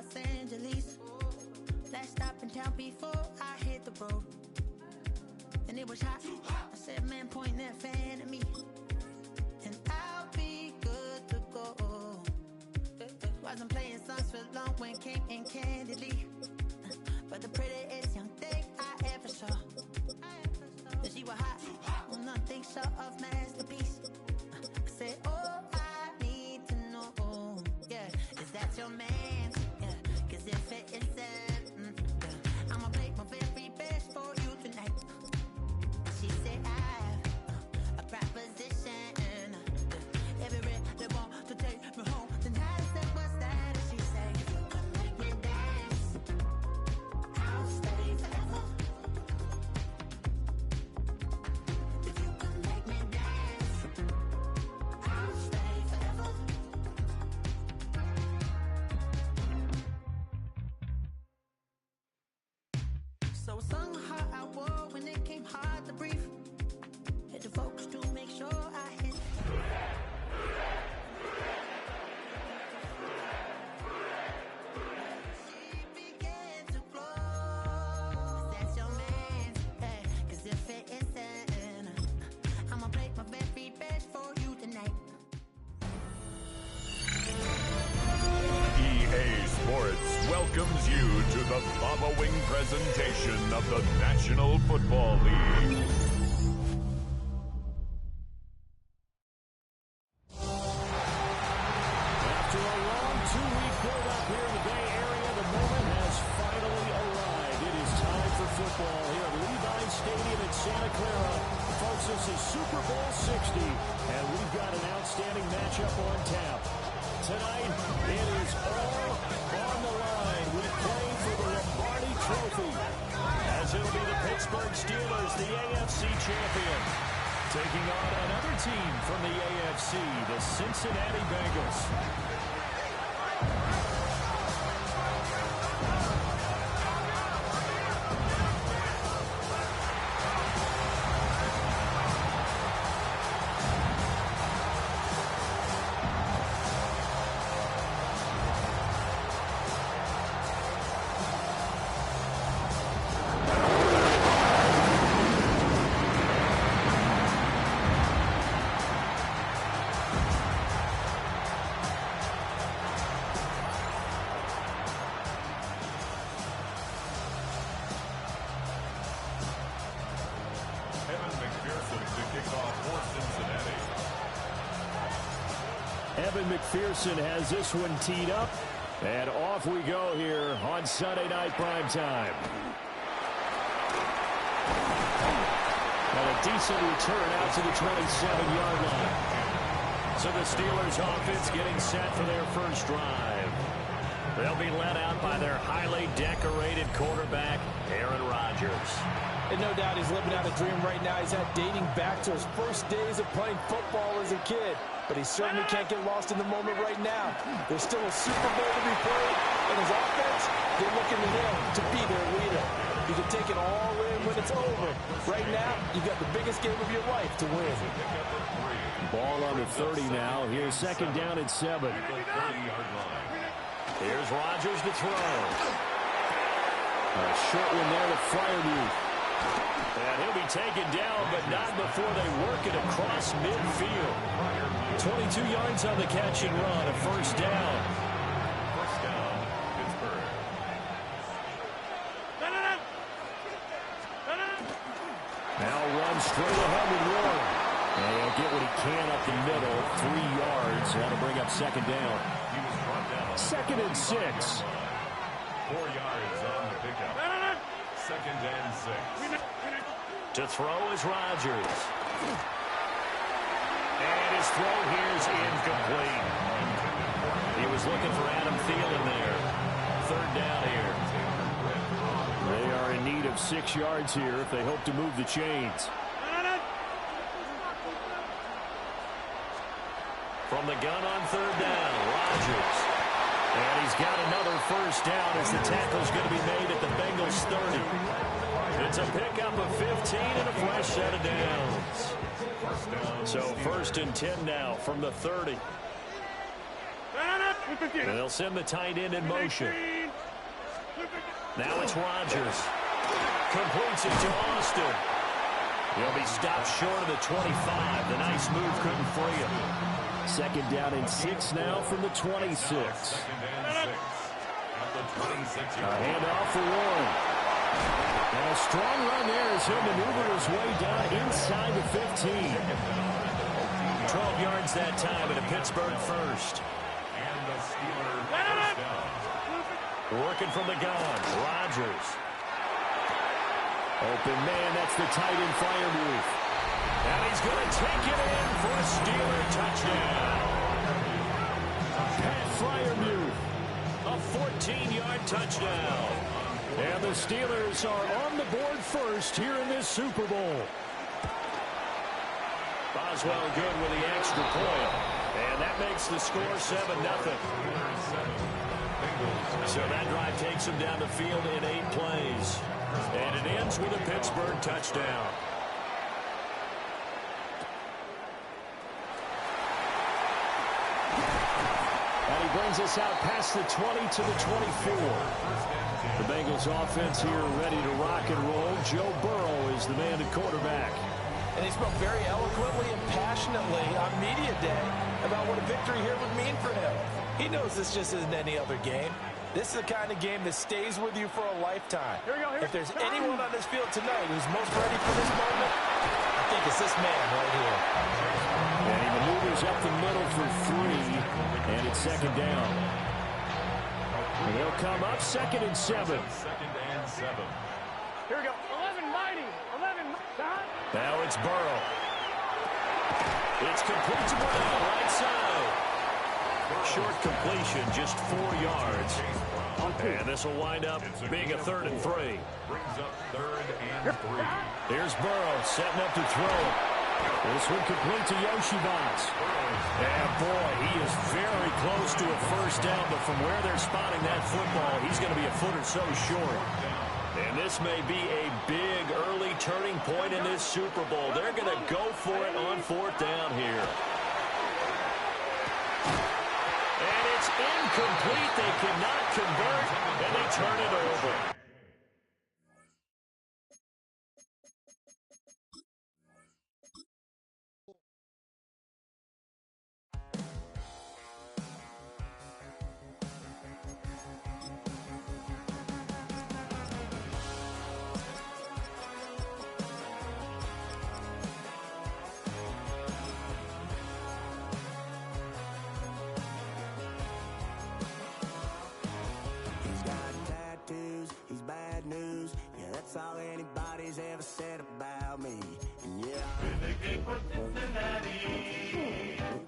Los Angeles. Last stop in town before I hit the road. And it was hot. I said, man, point that fan at me. And I'll be good to go. Wasn't playing songs for long when came in candidly. But the prettiest young thing I ever saw. She was hot. Well, nothing short of masterpiece. I said, oh, I need to know. Yeah, is that your man? Yeah, cause if it isn't, I'ma make my very best for you tonight. She said, I have a proposition. Every they want to take me home. Then I said, what's that? And she said, if you can make me dance, I'll stay forever. If you can make me dance, I'll stay forever. So I sung a heart I wore when it came hard to breathe. Had to focus to make sure I hit. She began to glow. That's your man, hey, cause if it isn't, I'ma make my very best for you tonight. EA Sports welcomes you to the following presentation of the National Football League. After a long two-week build-up here in the Bay Area, the moment has finally arrived. It is time for football here at Levi Stadium in Santa Clara. Folks, this is Super Bowl 60, and we've got an outstanding matchup on tap. Tonight, it is all on the line. We play for the Lombardi Trophy, as it'll be the Pittsburgh Steelers, the AFC champion, taking on another team from the AFC, the Cincinnati Bengals. Evan McPherson has this one teed up, and off we go here on Sunday Night Primetime. And a decent return out to the 27-yard line. So the Steelers offense getting set for their first drive. They'll be led out by their highly decorated quarterback, Aaron Rodgers. And no doubt he's living out a dream right now. He's dating back to his first days of playing football as a kid. But he certainly can't get lost in the moment right now. There's still a Super Bowl to be played, and his offense, they're looking to him to be their leader. You can take it all in when it's over. Right now, you got the biggest game of your life to win. Ball on the 30 now. Here's second down and 7. Here's Rodgers to throw. A short one there to Freiermuth. And he'll be taken down, but not before they work it across midfield. 22 yards on the catch and run, a first down. First down, Pittsburgh. Now run straight ahead with Warren. And he'll get what he can up the middle, 3 yards. That'll bring up second down. He was brought down. Second and 6. 4 yards on the pickup. Second and 6. To throw is Rodgers. And his throw here is incomplete. He was looking for Adam Thielen there. Third down here. They are in need of 6 yards here if they hope to move the chains. From the gun on third down, Rodgers. And he's got another first down as the tackle's going to be made at the Bengals 30. It's a pickup of 15 and a fresh set of downs. So first and 10 now from the 30. And they'll send the tight end in motion. Now it's Rodgers. Completes it to Austin. He'll be stopped short of the 25. The nice move couldn't free him. Second down and 6 now from the 26. A handoff for Warren. And a strong run there as he'll maneuver his way down inside the 15. 12 yards that time and a Pittsburgh first. Working from the gun, Rodgers. Open man, that's the tight end flyer move. And he's going to take it in for a Steeler touchdown. Pat flyer move. A 14-yard touchdown. And the Steelers are on the board first here in this Super Bowl. Boswell good with the extra point. And that makes the score 7-0. So that drive takes him down the field in 8 plays. And it ends with a Pittsburgh touchdown. And he brings us out past the 20 to the 24. The Bengals offense here ready to rock and roll. Joe Burrow is the man at quarterback. And he spoke very eloquently and passionately on media day about what a victory here would mean for him. He knows this just isn't any other game. This is the kind of game that stays with you for a lifetime. If there's anyone on this field tonight who's most ready for this moment, I think it's this man right here. And he maneuvers up the middle for 3, and it's second down. And they'll come up 2nd and 7. Here we go. 11 mighty. 11 mighty. Now it's Burrow. It's complete to Burrow, right side. Short completion, just 4 yards. And this will wind up being a 3rd and 3. Here's Burrow setting up to throw it. This one complete to Yoshibas. And boy, he is very close to a first down, but from where they're spotting that football, he's going to be a foot or so short. And this may be a big early turning point in this Super Bowl. They're going to go for it on 4th down here. And it's incomplete. They cannot convert, and they turn it over. That's all anybody's ever said about me. And yeah, you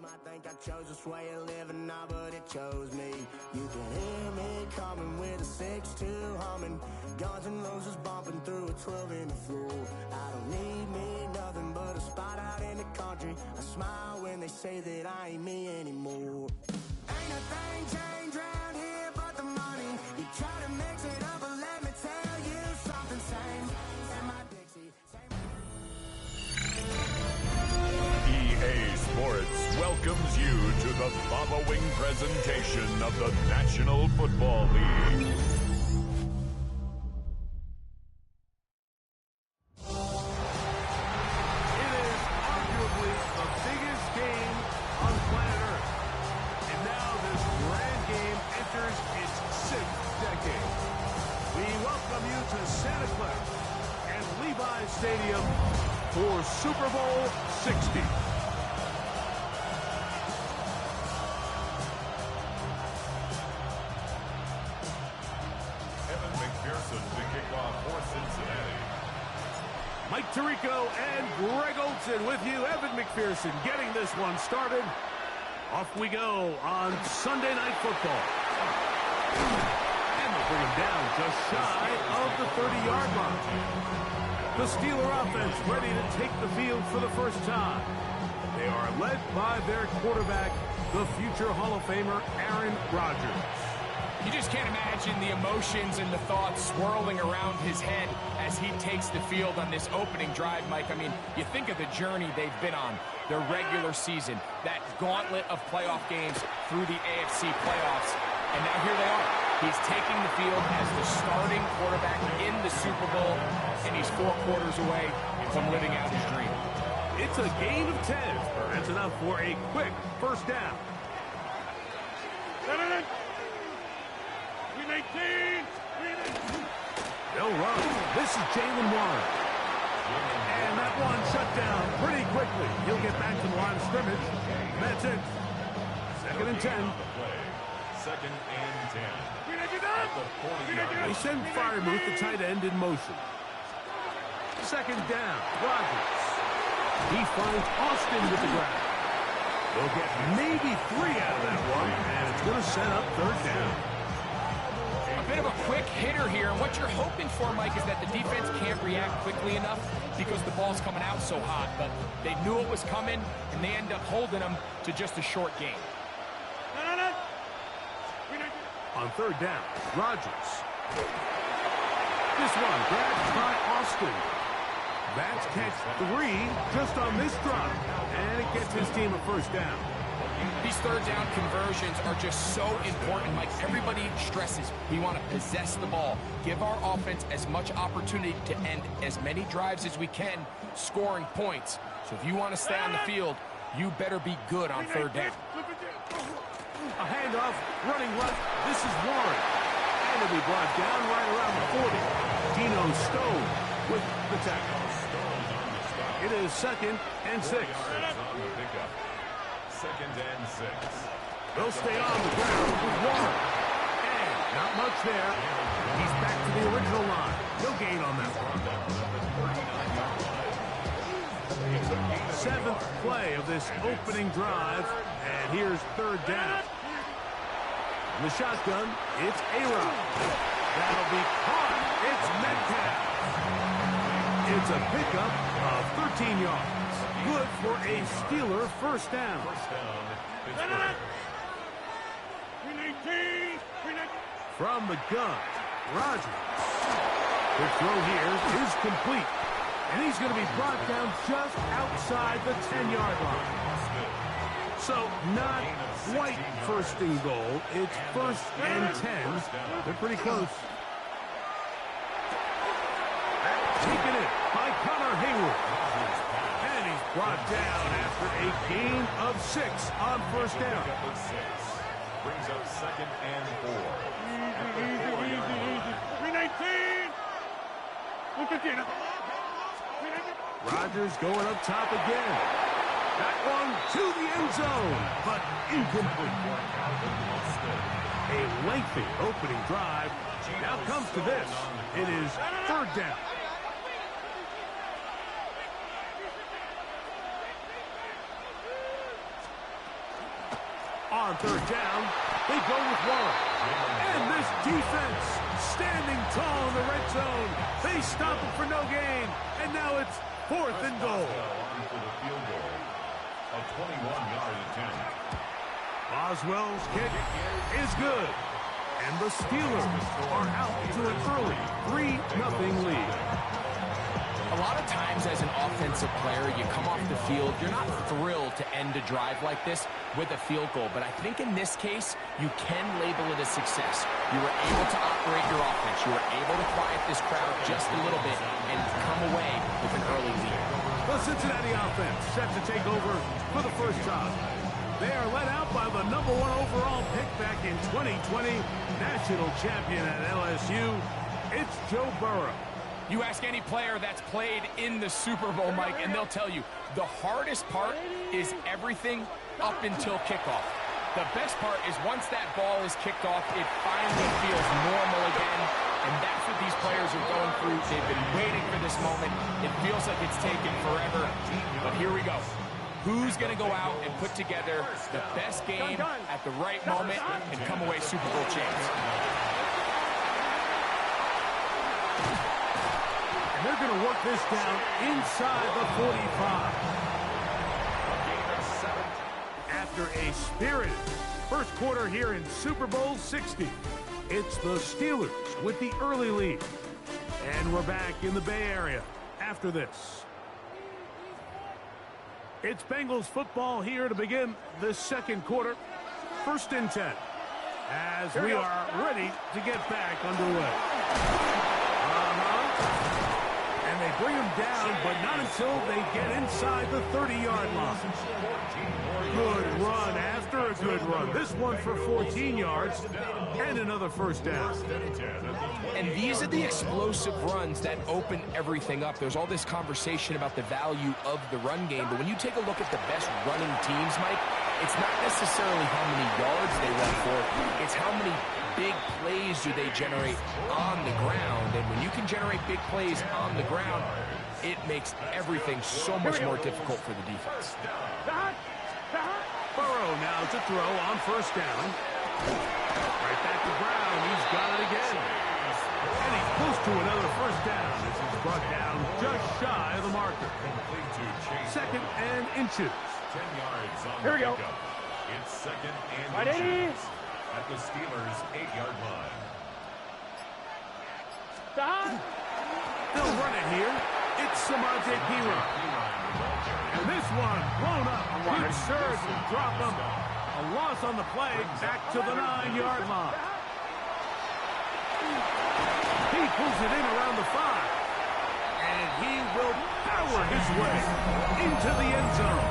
might think I chose this way of living now, but it chose me. You can hear me coming with a 6-2 humming, Guns N' Roses bumping through a 12 in the floor. I don't need me nothing but a spot out in the country. I smile when they say that I ain't me anymore. Ain't a thing changed around here but the money. You try to mix it up, but let me tell you something. Same my Dixie, EA Sports welcomes you to the Baba Wing presentation of the National Football League. It is arguably the biggest game on planet Earth. And now this grand game enters its 6th decade. We welcome you to Santa Clara and Levi's Stadium for Super Bowl 60. Evan McPherson to kick off for Cincinnati. Mike Tirico and Greg Olsen with you. Evan McPherson getting this one started. Off we go on Sunday Night Football. And they'll bring him down just shy of the 30-yard line. The Steeler offense ready to take the field for the first time. They are led by their quarterback, the future Hall of Famer, Aaron Rodgers. You just can't imagine the emotions and the thoughts swirling around his head as he takes the field on this opening drive, Mike. I mean, you think of the journey they've been on, their regular season, that gauntlet of playoff games through the AFC playoffs, and now here they are. He's taking the field as the starting quarterback in the Super Bowl, and he's 4 quarters away from living out his dream. It's a gain of 10. That's enough for a quick first down. They'll run. This is Jalen Warren. And that one shut down pretty quickly. He'll get back to the line of scrimmage. That's it. 2nd and 10. 2nd and 10. They send Freiermuth, the tight end, in motion. 2nd down. Rodgers. He finds Austin with the grab. They'll get maybe 3 out of that one, and it's going to set up 3rd down. A bit of a quick hitter here, and what you're hoping for, Mike, is that the defense can't react quickly enough because the ball's coming out so hot, but they knew it was coming, and they end up holding them to just a short gain. On 3rd down, Rodgers. This one grabbed by Austin. That's catch 3 just on this drive, and it gets his team a 1st down. These 3rd down conversions are just so important, Mike. Everybody stresses we want to possess the ball, give our offense as much opportunity to end as many drives as we can, scoring points. So if you want to stay on the field, you better be good on 3rd down. A handoff, running left. This is Warren. And it'll be brought down right around the 40. Dino Stone with the tackle. It is 2nd and 6. 2nd and 6. They'll stay on the ground with Warren. And not much there. He's back to the original line. No gain on that one. 7th play of this opening drive. And here's 3rd down. In the shotgun, it's A-Rod. That'll be caught. It's Metcalf. It's a pickup of 13 yards. Good for a Steeler 1st down. From the gun, Rodgers. The throw here is complete. And he's going to be brought down just outside the 10-yard line. So not quite 1st and goal. It's 1st and 10. They're pretty close. Taken it by Connor Hayward. And he's brought down after a gain of 6 on 1st down. Brings up 2nd and 4. Rodgers going up top again. That one to the end zone, but incomplete. A lengthy opening drive. Now comes to this. It is 3rd down. On 3rd down, they go with Warren. And this defense standing tall in the red zone. They stop it for no gain. And now it's 4th and goal. A 21-yard attempt. Boswell's kick is good. And the Steelers are out to an early 3-0 lead. A lot of times as an offensive player, you come off the field, you're not thrilled to end a drive like this with a field goal. But I think in this case, you can label it a success. You were able to operate your offense. You were able to quiet this crowd just a little bit and come away with an early lead. The Cincinnati offense set to take over for the first time. They are led out by the #1 overall pick back in 2020, national champion at LSU. It's Joe Burrow. You ask any player that's played in the Super Bowl, Mike, and they'll tell you the hardest part is everything up until kickoff. The best part is once that ball is kicked off, it finally feels normal again, and that's what these players are going through. They've been waiting for this moment. It feels like it's taken forever, but here we go. Who's going to go out and put together the best game at the right moment and come away Super Bowl champs? They're going to work this down inside the 45. After a spirited first quarter here in Super Bowl 60. It's the Steelers with the early lead. And we're back in the Bay Area after this. It's Bengals football here to begin the second quarter. 1st and 10. As we are ready to get back underway. And they bring him down, but not until they get inside the 30-yard line. Good run after a good run. This one for 14 yards and another first down. And these are the explosive runs that open everything up. There's all this conversation about the value of the run game, but when you take a look at the best running teams, Mike, it's not necessarily how many yards they run for, it's how many big plays do they generate on the ground. And when you can generate big plays on the ground, it makes everything so much more difficult for the defense. Burrow now to throw on 1st down. Right back to Brown. He's got it again. And he's close to another first down. This is brought down just shy of the marker. 2nd and inches. 10 yards on Here we go. pickup. It's 2nd and Right, inches at the Steelers' 8-yard line. They'll run it here. It's Samajit Piran. And this one blown up. Good surge and drop him. A loss on the play. Back to the 9-yard line. He pulls it in around the 5. And he will power his way into the end zone.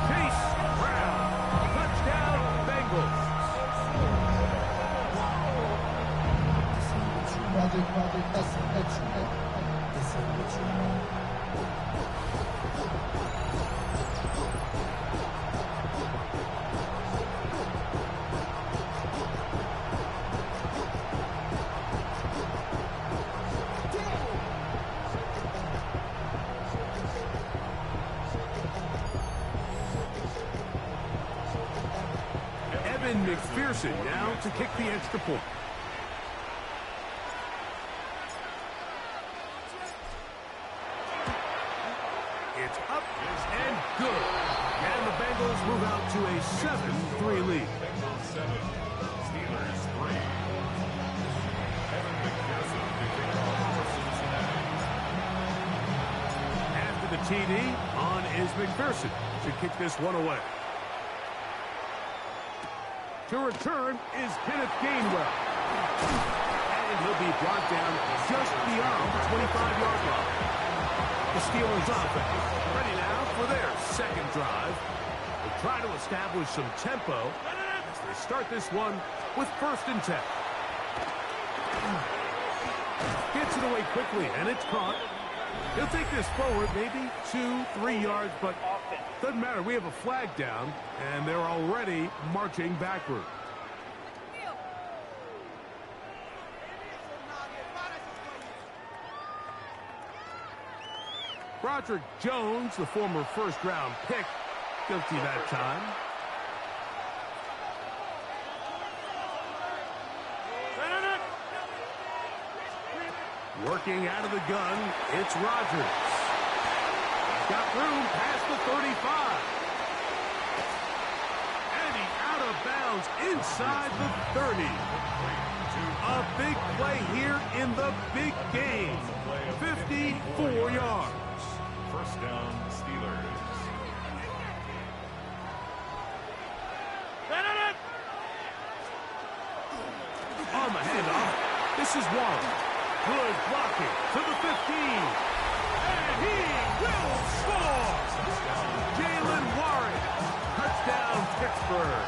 Chase Brown. Touchdown, Bengals. McPherson now to kick the extra point. It's up and good. And the Bengals move out to a 7-3 lead. Bengals 7, Steelers 3. Evan McPherson to kick off for Cincinnati. After the TD, on is McPherson to kick this one away. To return is Kenneth Gainwell. And he'll be brought down just beyond the 25-yard line. The Steelers offense ready now for their second drive. They'll try to establish some tempo as they start this one with 1st and 10. Gets it away quickly, and it's caught. He'll take this forward, maybe 2-3 yards, but doesn't matter. We have a flag down, and they're already marching backward. Broderick Jones, the former first-round pick, guilty that time. Working out of the gun, it's Rodgers. Got room past the 35. And he's out of bounds inside the 30. A big play here in the big game. 54 yards. 1st down, Steelers. On the handoff, this is Warren. Good blocking to the 15. And he will score! Jalen Warren. Touchdown, Pittsburgh.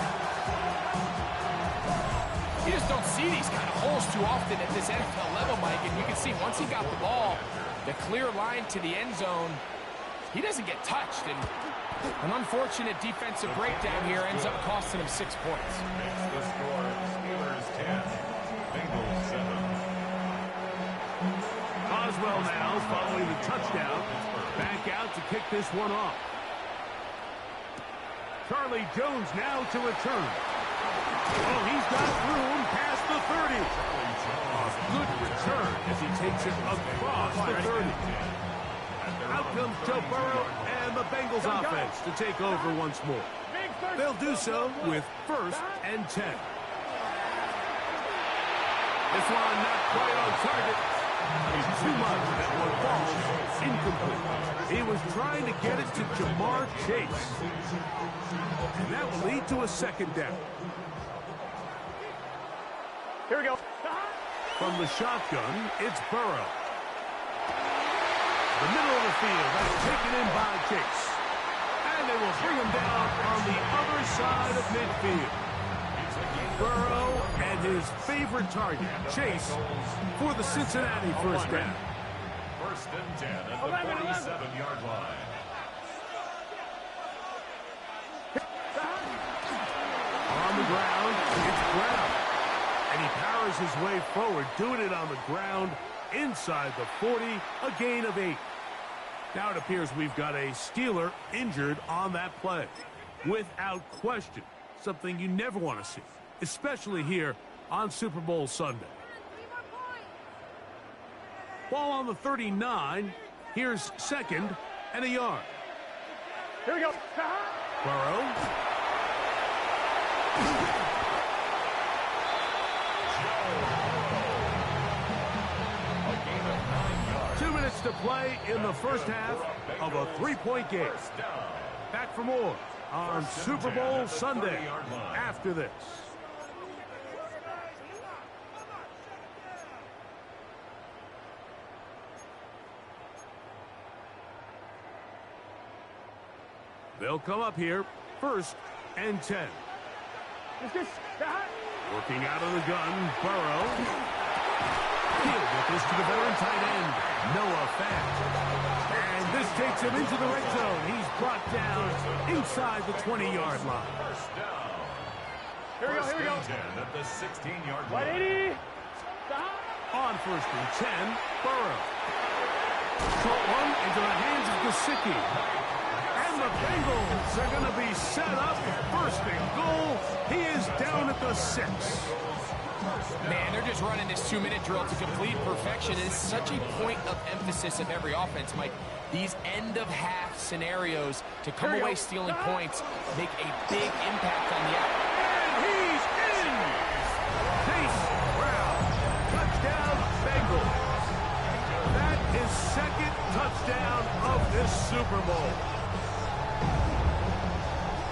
You just don't see these kind of holes too often at this NFL level, Mike. And you can see once he got the ball, the clear line to the end zone, he doesn't get touched. And an unfortunate defensive breakdown here ends up costing him 6 points. Makes the score Steelers 10, Bengals 7. Boswell now following the touchdown. Back out to kick this one off. Charlie Jones now to return. Oh, he's got room past the 30. Good return as he takes it across the 30. Out comes Joe Burrow and the Bengals offense to take over once more. They'll do so with 1st and 10. This one not quite on target. It's too much. That one falls incomplete. He was trying to get it to Jamar Chase. And that will lead to a second down. Here we go. From the shotgun, it's Burrow. The middle of the field, that's taken in by Chase. And they will bring him down on the other side of midfield. Burrow and his favorite target, Chase, for the Cincinnati first down. First and 10 at the 47-yard line. On the ground, it's Brown. And he powers his way forward, doing it on the ground inside the 40, a gain of 8. Now it appears we've got a Steeler injured on that play. Without question, something you never want to see, especially here on Super Bowl Sunday. Ball on the 39. Here's second and a yard. Here we go. Burrow. 2 minutes to play in the first half of a 3-point game. Back for more on Super Bowl Sunday after this. They'll come up here, first and 10. Working out of the gun, Burrow. He'll get this to the veteran tight end, Noah Fant. And this takes him into the red zone. He's brought down inside the 20-yard line. Here we go, here we go. 10 at the 16-yard line. 180. On first and 10, Burrow. Short one into the hands of Gesicki. And the Bengals are going to be set up. First and goal. He is down at the 6. Man, they're just running this 2-minute drill to complete perfection. It's such a point of emphasis of every offense, Mike. These end-of-half scenarios to come away stealing points make a big impact on the out. And he's in! Chase Brown. Touchdown, Bengals. That is second touchdown of this Super Bowl.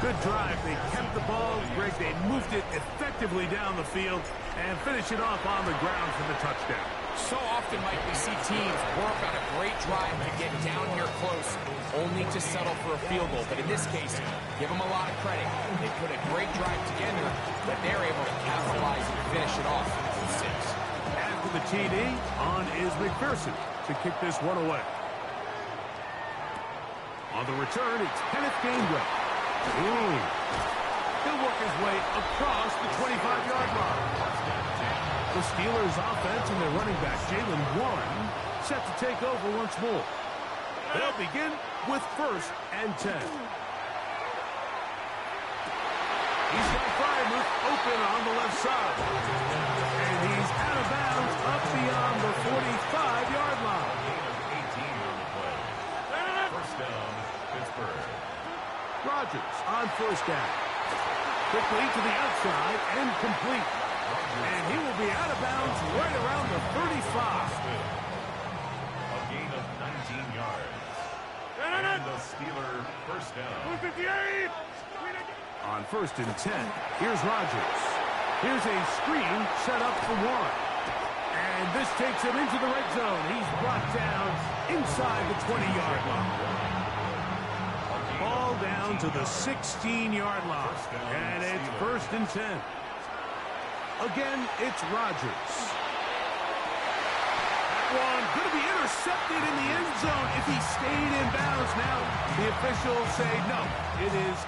Good drive. They kept the ball. Greg, they moved it effectively down the field and finish it off on the ground for the touchdown. So often, Mike, we see teams work on a great drive to get down here close, only to settle for a field goal. But in this case, give them a lot of credit. They put a great drive together, but they're able to capitalize and finish it off in 6. After the TD, on is McPherson to kick this one away. On the return, it's Kenneth Gainwell. He'll work his way across the 25-yard line. The Steelers' offense and their running back, Jalen Warren, set to take over once more. They'll begin with first and 10. He's got Freiermuth open on the left side. And he's out of bounds up beyond the 45-yard line. 18 on the play. First down, Pittsburgh. Rodgers on first down. Quickly to the outside and complete. And he will be out of bounds right around the 35. A gain of 19 yards. And the Steeler first down. 258. On first and 10, here's Rodgers. Here's a screen set up for Warren. And this takes him into the red zone. He's brought down inside the 20-yard line. Ball down to the 16-yard line. And it's first and 10. Again, it's Rodgers. That one going to be intercepted in the end zone if he stayed in bounds. Now the officials say no, it is.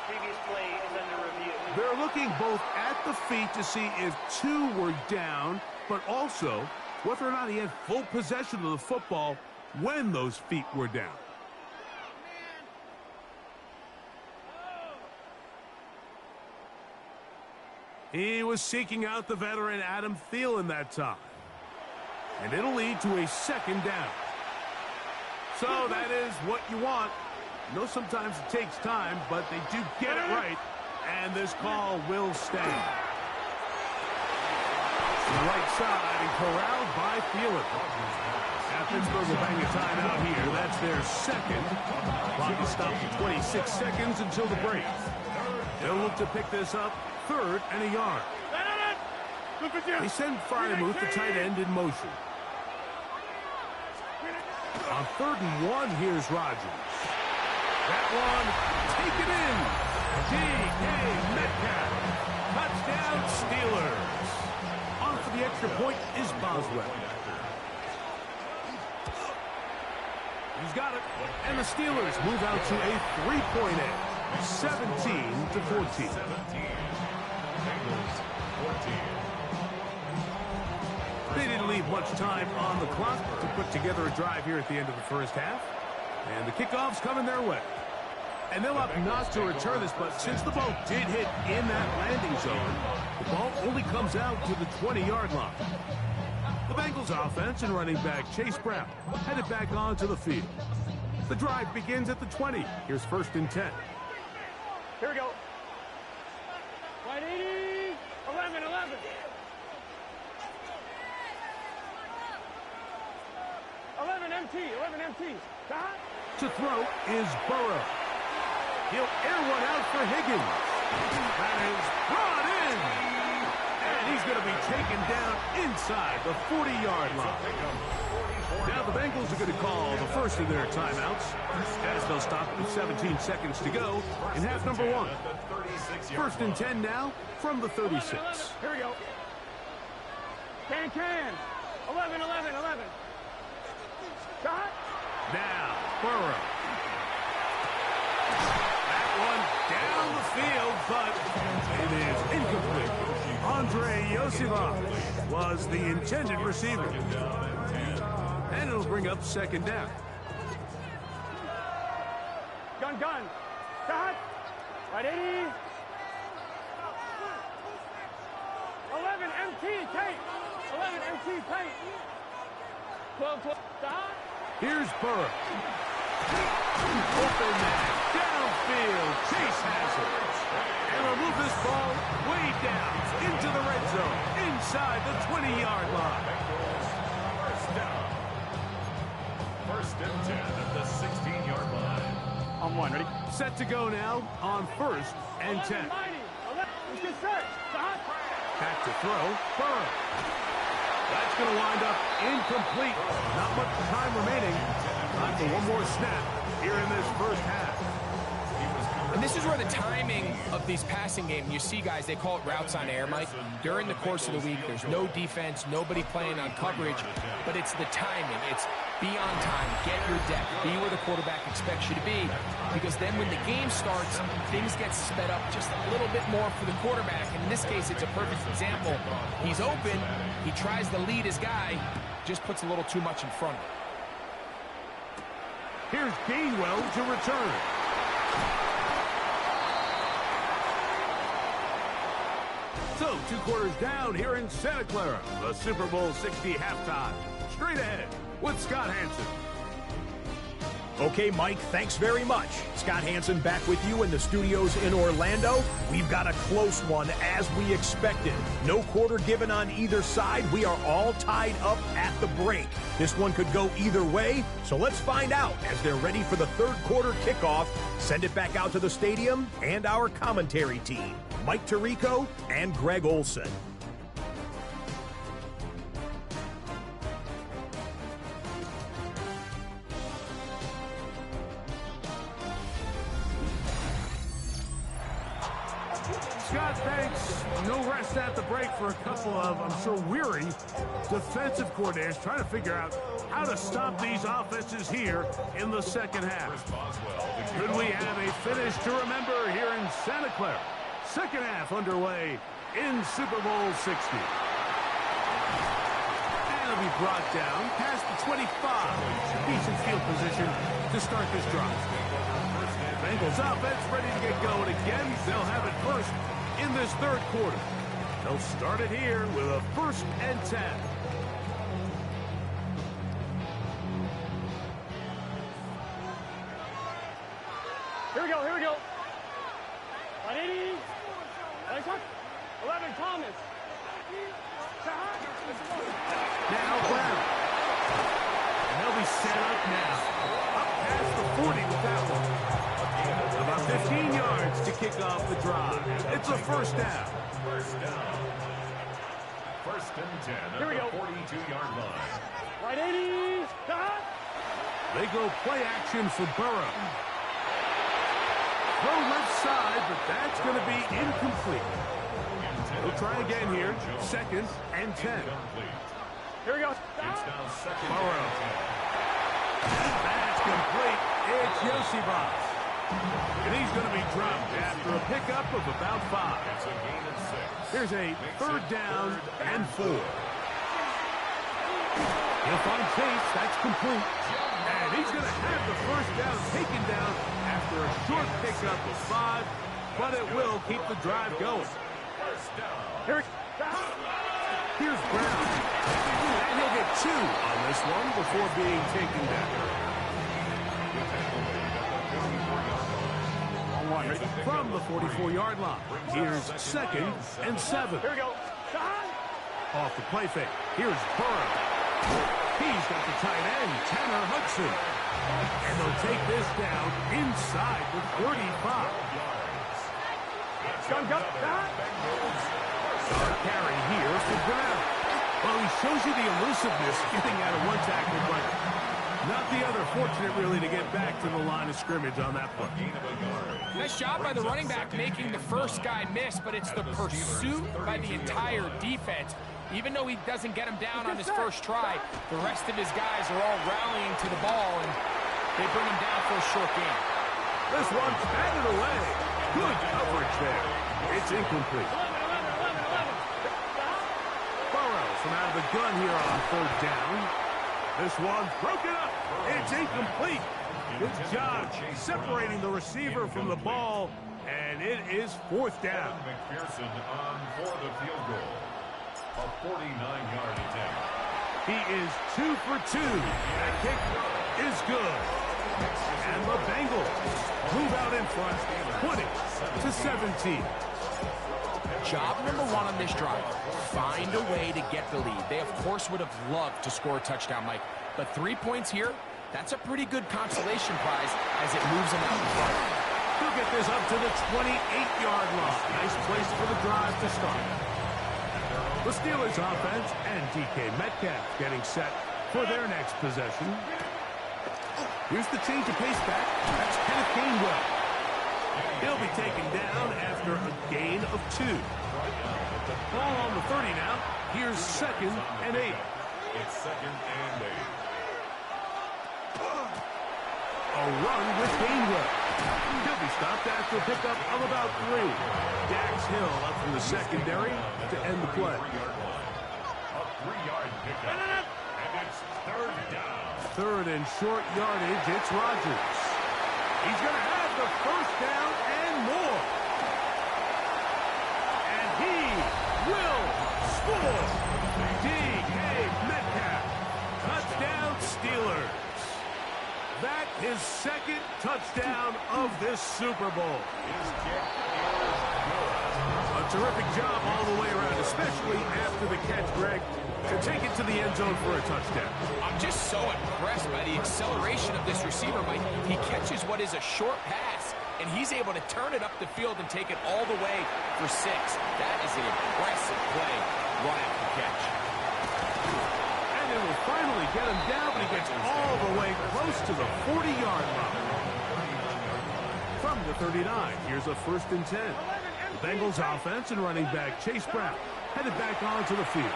Previous play is under review. They're looking both at the feet to see if 2 were down, but also whether or not he had full possession of the football when those feet were down. He was seeking out the veteran Adam Thielen that time. And it'll lead to a second down. So that is what you want. I know sometimes it takes time, but they do get it right And this call will stand. Right side and corralled by Thielen. Now Pittsburgh will bang a timeout here. That's their second. Clock is stopped at 26 seconds until the break. They'll look to pick this up, 3rd and a yard. They send Freiermuth, the tight end, in motion. On 3rd and 1, here's Rodgers. That one, taken in. D.K. Metcalf. Touchdown, Steelers. On for the extra point is Boswell. He's got it. And the Steelers move out to a 3-point edge. 17-14. They didn't leave much time on the clock to put together a drive here at the end of the first half. And the kickoff's coming their way. And they'll opt not to return this, but since the ball did hit in that landing zone, the ball only comes out to the 20-yard line. The Bengals offense and running back Chase Brown headed back onto the field. The drive begins at the 20. Here's 1st and 10. Here we go. 180, 11, 11. 11 MT. Stop. To throw is Burrow. He'll air one out for Higgins. That is brought in. And he's going to be taken down inside the 40-yard line. Now the Bengals are going to call the first of their timeouts as they'll stop with 17 seconds to go in half number 1. 1st and 10 now from the 36. Here we go. Can. 11, 11, 11. Shot. Now, Burrow. That one down the field, but it is incomplete. Andre Yosivov was the intended receiver. And it'll bring up 2nd down. Gun. Shot. 180. 11 MT tape. 11 MT tape. 12. Stop. Here's Burrow. Open man. Downfield. Chase has it. And will move this ball way down into the red zone. Inside the 20-yard line. First and 10 at the 16-yard line. On 1, ready? Set to go now on 1st and 10. Let's get set. Stop. Back to throw. Burrow. That's going to wind up incomplete. Not much time remaining. Time for one more snap here in this first half. And this is where the timing of these passing games, you see guys, they call it routes on air, Mike. During the course of the week, there's no defense, nobody playing on coverage, but it's the timing. It's be on time, get your depth, be where the quarterback expects you to be, because then when the game starts, things get sped up just a little bit more for the quarterback. And in this case, it's a perfect example. He's open, he tries to lead his guy, just puts a little too much in front of him. Here's Gainwell to return. So, 2 quarters down here in Santa Clara. The Super Bowl 60 halftime. Straight ahead with Scott Hansen. Okay, Mike, thanks very much. Scott Hansen back with you in the studios in Orlando. We've got a close one, as we expected. No quarter given on either side. We are all tied up at the break. This one could go either way, so let's find out as they're ready for the 3rd quarter kickoff. Send it back out to the stadium and our commentary team, Mike Tirico and Greg Olson. Scott, thanks. No rest at the break for a couple of, I'm sure, weary defensive coordinators trying to figure out how to stop these offenses here in the second half. Could we have a finish to remember here in Santa Clara? Second half underway in Super Bowl 60. And it'll be brought down past the 25. Decent field position to start this drive. Bengals offense ready to get going again. They'll have it first in this 3rd quarter. They'll start it here with a 1st and 10. Here we go. 180. 11, Thomas. Now Brown. And they'll be set up now. Up past the 40 with that one. About 15 yards to kick off the drive. It's a first down. First down. First and 10 at the 42-yard line. Right 80. They go play action for Burrow. Throw left side, but that's going to be incomplete. We'll try again here. Second and 10. Here we go. It's now second Burrow. That's complete. It's Yosibas. And he's going to be dropped after a pickup of about 5. It's a gain of 6. Here's a third down and 4. He'll find Chase. That's complete. And he's going to have the first down taken down after a short pickup of 5. But it will keep the drive going. Here's Brown. And he'll get 2 on this one before being taken down. From the 44-yard line, here's second and 7. Here we go. Off the play fake, here's Burrow. He's got the tight end, Tanner Hudson. And they'll take this down inside the 35. Carry here for Brown. Well, he shows you the elusiveness getting out of one tackle, but not the other. Fortunate, really, to get back to the line of scrimmage on that play. Nice job by the running back making the first guy miss, but it's the pursuit by the entire defense. Even though he doesn't get him down on his first try, the rest of his guys are all rallying to the ball, and they bring him down for a short gain. This one's batted away. Good coverage there. It's incomplete. Burrow from out of the gun here on third down. This one's broken up. It's incomplete. Good job separating the receiver from the ball, and it is fourth down. McPherson on for the field goal. A 49-yard attempt. He is 2 for 2. That kick is good. And the Bengals move out in front, 20-17. Job number 1 on this drive, find a way to get the lead. They, of course, would have loved to score a touchdown, Mike. But 3 points here, that's a pretty good consolation prize as it moves them out in front. He'll get this up to the 28-yard line. Nice place for the drive to start. The Steelers offense and DK Metcalf getting set for their next possession. Here's the change of pace back. That's Kenneth Gainwell. He'll be taken down after a gain of 2. Ball on the 30 now. Here's second and 8. It's second and 8. A run with Gainwell. He'll be stopped after a pickup of about 3. Dax Hill up from the secondary to end the play. A 3-yard pickup. And it's third down. Third and short yardage, it's Rodgers. He's going to have the first down and more. And he will score. DK Metcalf. Touchdown Steelers. That is second touchdown of this Super Bowl. His kick is good. A terrific job all the way around, especially after the catch, Greg, to take it to the end zone for a touchdown. I'm just so impressed by the acceleration of this receiver, Mike. He catches what is a short pass, and he's able to turn it up the field and take it all the way for 6. That is an impressive play right after the catch. And they will finally get him down, but he gets all the way close to the 40-yard line. From the 39, here's a first and 10. The Bengals offense and running back Chase Brown headed back onto the field.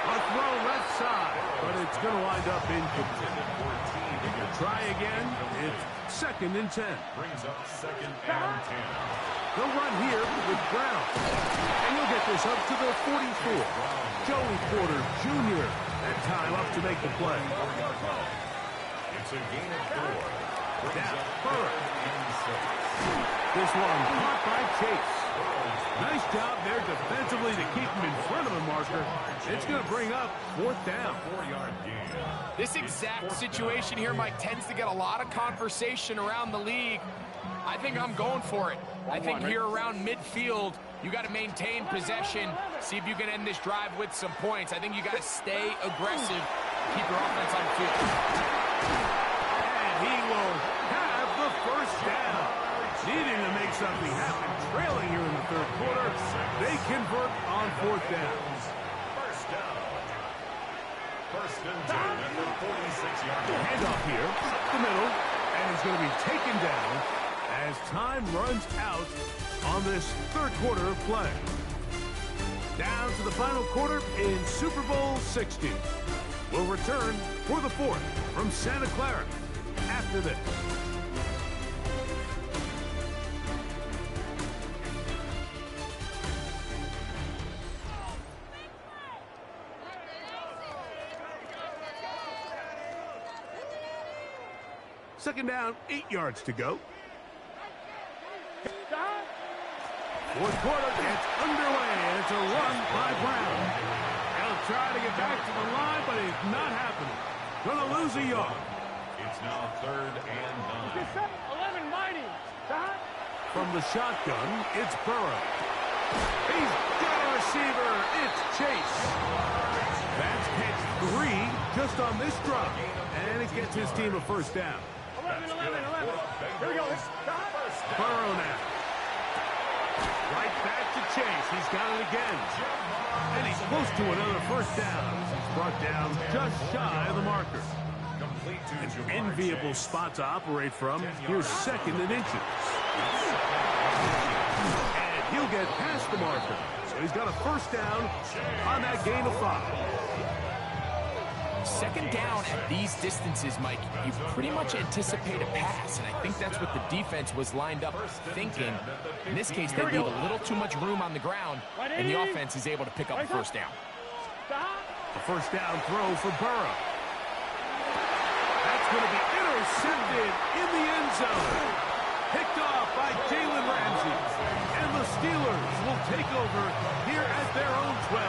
A throw left side, but it's going to wind up incomplete. Try again. It's second and 10. Brings up second and 10. They'll run here with Brown. And he'll get this up to the 44. Joey Porter Jr. that time up to make the play. It's a gain of 4. Now, Burrow. This one caught by Chase. Nice job there defensively to keep him in front of the marker. It's going to bring up 4th down. 4-yard gain. This exact situation here, Mike, tends to get a lot of conversation around the league. I think I'm going for it. I think here around midfield, you got to maintain possession, see if you can end this drive with some points. I think you got to stay aggressive, keep your offense on the field. And he will have the 1st down. Needing to make something happen, trailing here in the 3rd quarter. They convert on 4th down. 1st down. 1st and 10 at the 46-yard line. Handoff here, up the middle, and it's going to be taken down as time runs out on this 3rd quarter of play. Down to the final quarter in Super Bowl 60. We'll return for the 4th from Santa Clara after this. Second down, 8 yards to go. 4th quarter gets underway, and it's a run by Brown. He'll try to get back to the line, but it's not happening. Going to lose a yard. It's now 3rd and 9. 11 mighty. From the shotgun, it's Burrow. He's got a receiver. It's Chase. That's catch 3 just on this drop, and it gets his team a 1st down. 11. Here we go. Burrow now. Right back to Chase. He's got it again. And he's close to another 1st down. He's brought down just shy of the marker. An enviable spot to operate from. Here's 2nd and inches. And he'll get past the marker. So he's got a 1st down on that gain of 5. 2nd down at these distances, Mike, you pretty much anticipate a pass, and I think that's what the defense was lined up thinking. In this case, they leave a little too much room on the ground, and the offense is able to pick up a 1st down. A 1st down throw for Burrow. That's going to be intercepted in the end zone. Picked off by Jalen Ramsey. And the Steelers will take over here at their own 12.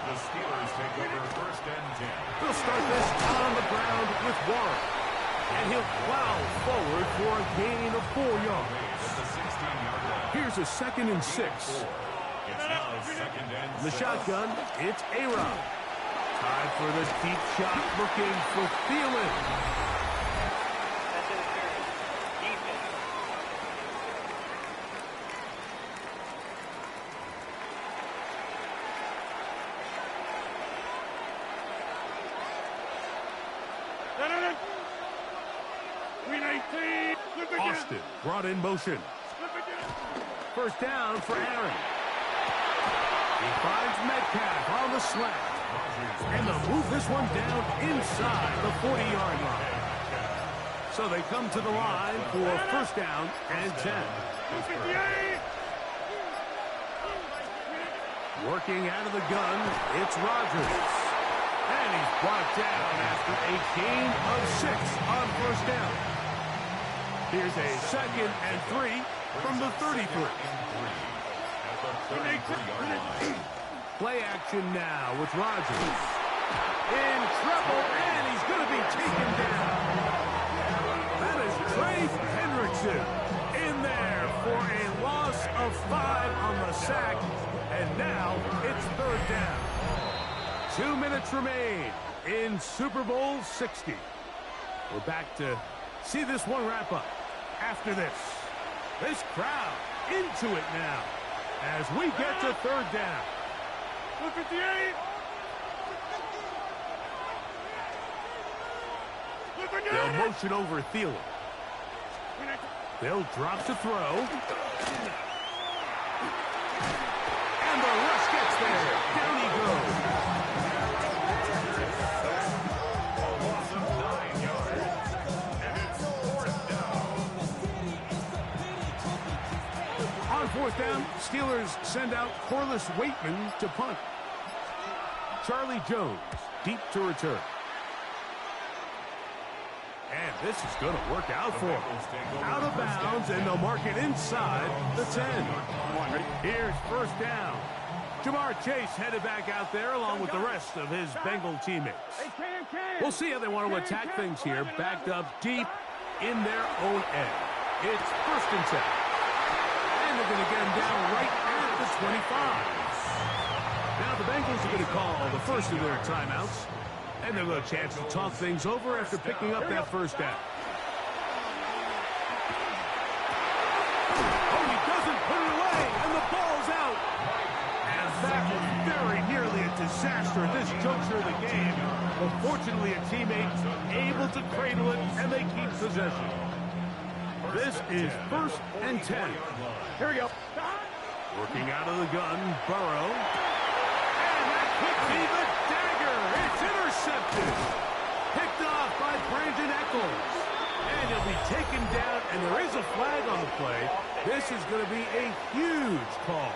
The Steelers take over 1st and 10. They'll start this on the ground with Warren. And he'll plow forward for a gain of 4 yards. Here's a 2nd and 6. It's now 2nd and 6. The shotgun, it's A-Rod. Time for the deep shot, looking for Thielen. That's interference. Defense. Austin brought in motion. 1st down for Aaron. He finds Metcalf on the slant. And they'll move this one down inside the 40-yard line. So they come to the line for 1st down and 10. Working out of the gun, it's Rodgers. And he's brought down after a gain of 6 on 1st down. Here's a 2nd and 3 from the 33. Play action now with Rodgers. In trouble, and he's going to be taken down. That is Trey Hendrickson in there for a loss of 5 on the sack. And now it's 3rd down. 2 minutes remain in Super Bowl 60. We're back to see this one wrap up. After this crowd into it now as we get to 3rd down. 58. They'll motion over Thielen. They'll drop to throw. And the rush gets there. Down he goes. On 4th down, Steelers send out Corliss Waitman to punt. Charlie Jones deep to return. And this is going to work out for him. Out of bounds, and they'll mark it inside the 10. Here's first down. Jamar Chase headed back out there along with the rest of his Bengal teammates. We'll see how they want to attack things here, backed up deep in their own end. It's first and 10. And they're going to get him down right at the 25. Now the Bengals are going to call the first of their timeouts. And they'll have a chance to talk things over after picking up that first down. Oh, he doesn't put it away, and the ball's out. And that was very nearly a disaster at this juncture of the game. But fortunately, a teammate able to cradle it, and they keep possession. This is first and 10. Here we go. Working out of the gun, Burrow. And that could be the dagger. It's intercepted. Picked off by Brandon Echols. And he'll be taken down, and there is a flag on the play. This is going to be a huge call.